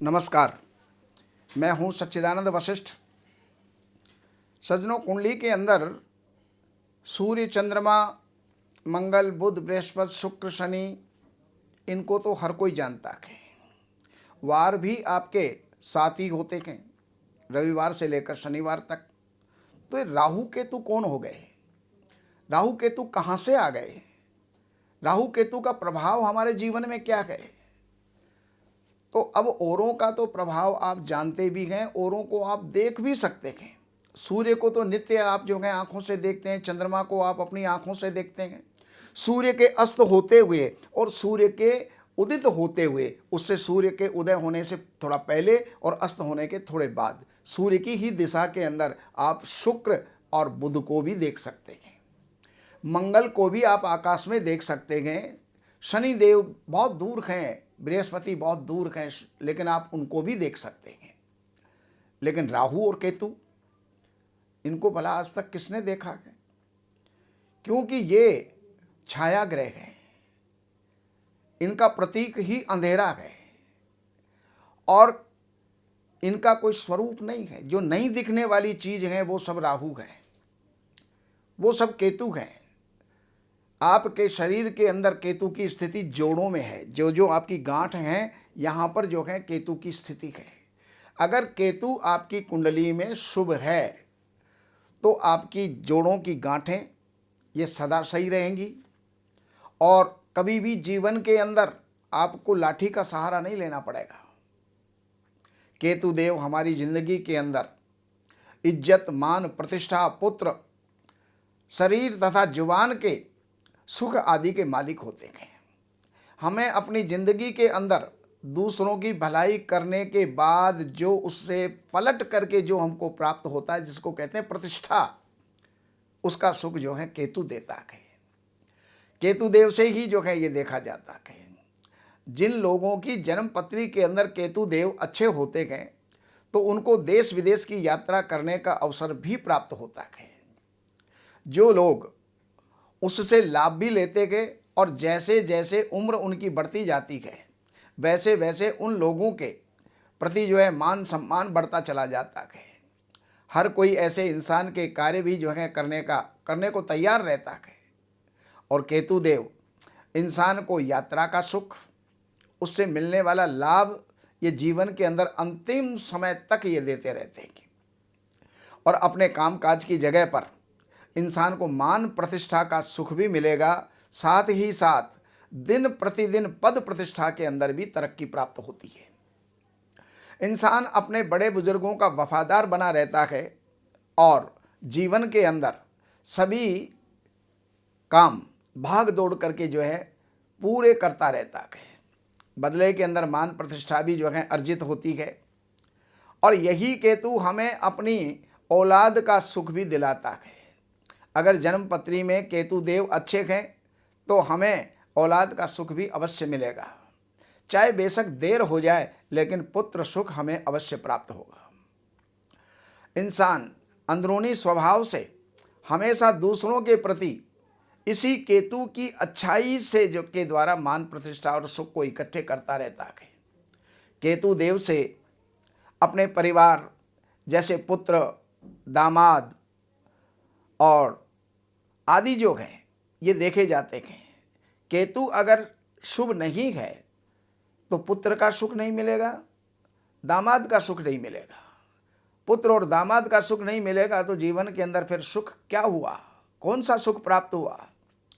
नमस्कार। मैं हूं सच्चिदानंद वशिष्ठ। सज्जनों, कुंडली के अंदर सूर्य, चंद्रमा, मंगल, बुध, बृहस्पति, शुक्र, शनि, इनको तो हर कोई जानता है। वार भी आपके साथ ही होते हैं, रविवार से लेकर शनिवार तक। तो ये राहु केतु कौन हो गए? राहु केतु कहाँ से आ गए? राहु केतु का प्रभाव हमारे जीवन में क्या है? तो अब औरों का तो प्रभाव आप जानते भी हैं, औरों को आप देख भी सकते हैं। सूर्य को तो नित्य आप जो है आंखों से देखते हैं, चंद्रमा को आप अपनी आंखों से देखते हैं। सूर्य के अस्त होते हुए और सूर्य के उदित होते हुए, उससे सूर्य के उदय होने से थोड़ा पहले और अस्त होने के थोड़े बाद, सूर्य की ही दिशा के अंदर आप शुक्र और बुध को भी देख सकते हैं। मंगल को भी आप आकाश में देख सकते हैं। शनि देव बहुत दूर हैं, बृहस्पति बहुत दूर हैं, लेकिन आप उनको भी देख सकते हैं। लेकिन राहु और केतु, इनको भला आज तक किसने देखा है? क्योंकि ये छाया ग्रह हैं, इनका प्रतीक ही अंधेरा है और इनका कोई स्वरूप नहीं है। जो नहीं दिखने वाली चीज है वो सब राहु है, वो सब केतु है। आपके शरीर के अंदर केतु की स्थिति जोड़ों में है। जो जो आपकी गांठ हैं, यहाँ पर जो है केतु की स्थिति है। अगर केतु आपकी कुंडली में शुभ है तो आपकी जोड़ों की गांठें ये सदा सही रहेंगी और कभी भी जीवन के अंदर आपको लाठी का सहारा नहीं लेना पड़ेगा। केतु देव हमारी जिंदगी के अंदर इज्जत, मान, प्रतिष्ठा, पुत्र, शरीर तथा जुबान के सुख आदि के मालिक होते हैं। हमें अपनी जिंदगी के अंदर दूसरों की भलाई करने के बाद जो उससे पलट करके जो हमको प्राप्त होता है, जिसको कहते हैं प्रतिष्ठा, उसका सुख जो है केतु देता है। केतु देव से ही जो है ये देखा जाता है। जिन लोगों की जन्म पत्री के अंदर केतु देव अच्छे होते हैं तो उनको देश विदेश की यात्रा करने का अवसर भी प्राप्त होता है। जो लोग उससे लाभ भी लेते गए और जैसे जैसे उम्र उनकी बढ़ती जाती है वैसे वैसे उन लोगों के प्रति जो है मान सम्मान बढ़ता चला जाता है। हर कोई ऐसे इंसान के कार्य भी जो है करने को तैयार रहता है। और केतु देव इंसान को यात्रा का सुख, उससे मिलने वाला लाभ, ये जीवन के अंदर अंतिम समय तक ये देते रहते हैं। और अपने कामकाज की जगह पर इंसान को मान प्रतिष्ठा का सुख भी मिलेगा, साथ ही साथ दिन प्रतिदिन पद प्रतिष्ठा के अंदर भी तरक्की प्राप्त होती है। इंसान अपने बड़े बुजुर्गों का वफादार बना रहता है और जीवन के अंदर सभी काम भाग दौड़ करके जो है पूरे करता रहता है। बदले के अंदर मान प्रतिष्ठा भी जो है अर्जित होती है। और यही केतु हमें अपनी औलाद का सुख भी दिलाता है। अगर जन्म पत्री में केतु देव अच्छे हैं तो हमें औलाद का सुख भी अवश्य मिलेगा। चाहे बेशक देर हो जाए, लेकिन पुत्र सुख हमें अवश्य प्राप्त होगा। इंसान अंदरूनी स्वभाव से हमेशा दूसरों के प्रति इसी केतु की अच्छाई से जो के द्वारा मान प्रतिष्ठा और सुख को इकट्ठे करता रहता है। केतु देव से अपने परिवार जैसे पुत्र, दामाद और आदि जो हैं ये देखे जाते हैं। केतु अगर शुभ नहीं है तो पुत्र का सुख नहीं मिलेगा, दामाद का सुख नहीं मिलेगा। पुत्र और दामाद का सुख नहीं मिलेगा तो जीवन के अंदर फिर सुख क्या हुआ? कौन सा सुख प्राप्त हुआ?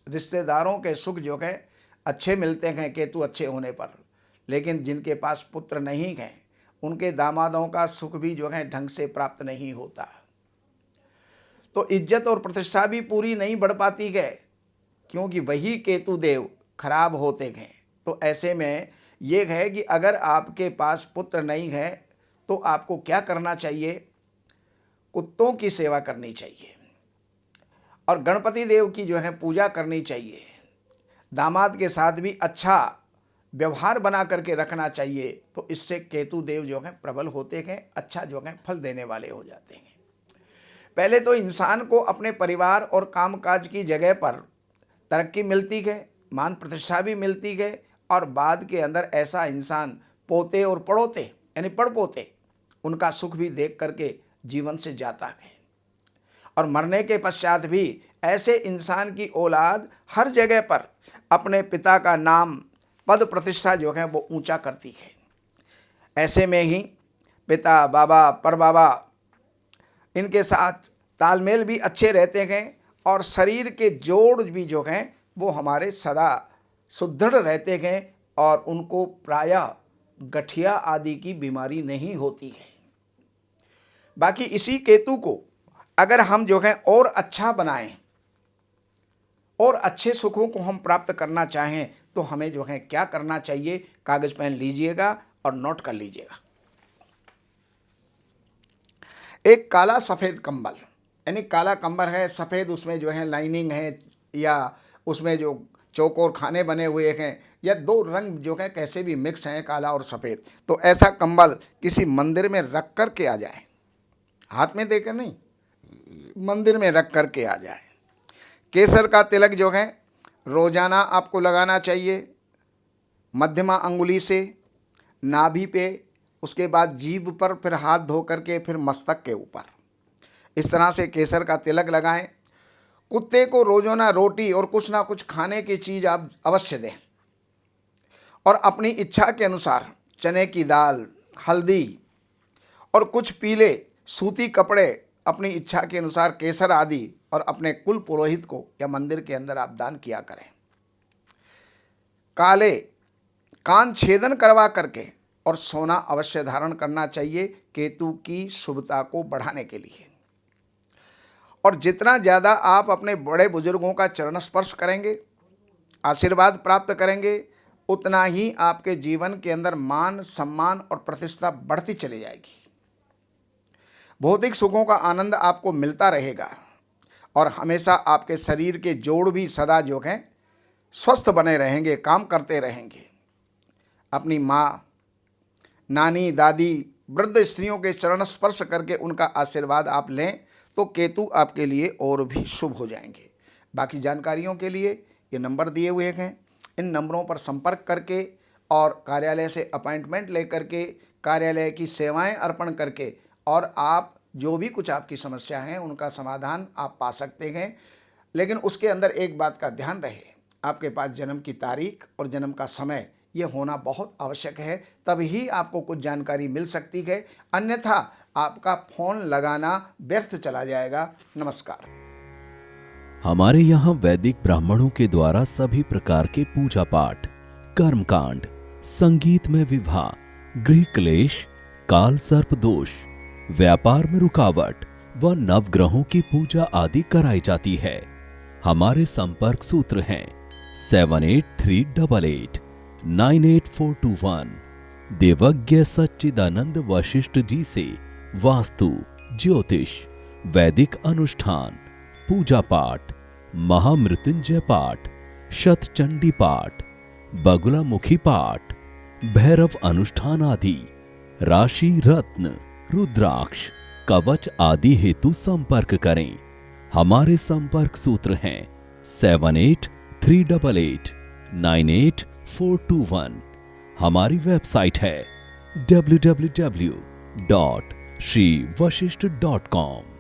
रिश्तेदारों के सुख जो है अच्छे मिलते हैं केतु अच्छे होने पर, लेकिन जिनके पास पुत्र नहीं है उनके दामादों का सुख भी जो है ढंग से प्राप्त नहीं होता। तो इज्जत और प्रतिष्ठा भी पूरी नहीं बढ़ पाती है, क्योंकि वही केतु देव खराब होते हैं। तो ऐसे में ये है कि अगर आपके पास पुत्र नहीं है तो आपको क्या करना चाहिए? कुत्तों की सेवा करनी चाहिए और गणपति देव की जो है पूजा करनी चाहिए। दामाद के साथ भी अच्छा व्यवहार बना करके रखना चाहिए। तो इससे केतु देव जो है प्रबल होते हैं, अच्छा जो है फल देने वाले हो जाते हैं। पहले तो इंसान को अपने परिवार और कामकाज की जगह पर तरक्की मिलती है, मान प्रतिष्ठा भी मिलती है और बाद के अंदर ऐसा इंसान पोते और पड़ोते यानी पड़पोते, उनका सुख भी देख करके जीवन से जाता है। और मरने के पश्चात भी ऐसे इंसान की औलाद हर जगह पर अपने पिता का नाम, पद प्रतिष्ठा जो है वो ऊंचा करती है। ऐसे में ही पिता, बाबा, परबाबा, इनके साथ तालमेल भी अच्छे रहते हैं और शरीर के जोड़ भी जो हैं वो हमारे सदा सुदृढ़ रहते हैं और उनको प्रायः गठिया आदि की बीमारी नहीं होती है। बाकी इसी केतु को अगर हम जो है और अच्छा बनाएं और अच्छे सुखों को हम प्राप्त करना चाहें तो हमें जो है क्या करना चाहिए, कागज पेन लीजिएगा और नोट कर लीजिएगा। एक काला सफ़ेद कंबल, यानी काला कंबल है, सफ़ेद उसमें जो है लाइनिंग है या उसमें जो चौकोर खाने बने हुए हैं या दो रंग जो है कैसे भी मिक्स हैं, काला और सफ़ेद, तो ऐसा कंबल किसी मंदिर में रख कर के आ जाए, हाथ में देकर नहीं, मंदिर में रख कर के आ जाए। केसर का तिलक जो है रोज़ाना आपको लगाना चाहिए, मध्यमा अंगुली से नाभि पे, उसके बाद जीभ पर, फिर हाथ धो करके फिर मस्तक के ऊपर, इस तरह से केसर का तिलक लगाएं। कुत्ते को रोज़ाना रोटी और कुछ ना कुछ खाने की चीज़ आप अवश्य दें और अपनी इच्छा के अनुसार चने की दाल, हल्दी और कुछ पीले सूती कपड़े अपनी इच्छा के अनुसार, केसर आदि, और अपने कुल पुरोहित को या मंदिर के अंदर आप दान किया करें। काले कान छेदन करवा करके और सोना अवश्य धारण करना चाहिए केतु की शुभता को बढ़ाने के लिए। और जितना ज़्यादा आप अपने बड़े बुजुर्गों का चरण स्पर्श करेंगे, आशीर्वाद प्राप्त करेंगे, उतना ही आपके जीवन के अंदर मान, सम्मान और प्रतिष्ठा बढ़ती चली जाएगी। भौतिक सुखों का आनंद आपको मिलता रहेगा और हमेशा आपके शरीर के जोड़ भी सदा जो हैं स्वस्थ बने रहेंगे, काम करते रहेंगे। अपनी माँ, नानी, दादी, वृद्ध स्त्रियों के चरण स्पर्श करके उनका आशीर्वाद आप लें तो केतु आपके लिए और भी शुभ हो जाएंगे। बाकी जानकारियों के लिए ये नंबर दिए हुए हैं, इन नंबरों पर संपर्क करके और कार्यालय से अपॉइंटमेंट लेकर के कार्यालय की सेवाएं अर्पण करके और आप जो भी कुछ आपकी समस्या हैं उनका समाधान आप पा सकते हैं। लेकिन उसके अंदर एक बात का ध्यान रहे, आपके पास जन्म की तारीख और जन्म का समय ये होना बहुत आवश्यक है, तभी आपको कुछ जानकारी मिल सकती है, अन्यथा आपका फोन लगाना व्यर्थ चला जाएगा। नमस्कार। हमारे यहाँ वैदिक ब्राह्मणों के द्वारा सभी प्रकार के पूजा पाठ, कर्मकांड, संगीत में विवाह, गृह क्लेश, काल सर्प दोष, व्यापार में रुकावट व नवग्रहों की पूजा आदि कराई जाती है। हमारे संपर्क सूत्र हैं 7838898421। देवज्ञ सच्चिदानंद वशिष्ठ जी से वास्तु, ज्योतिष, वैदिक अनुष्ठान, पूजा पाठ, महामृत्युंजय पाठ, शतचंडी पाठ, बगुलामुखी पाठ, भैरव अनुष्ठान आदि, राशि रत्न, रुद्राक्ष, कवच आदि हेतु संपर्क करें। हमारे संपर्क सूत्र हैं 7838898421। हमारी वेबसाइट है www.shrivashishth.com।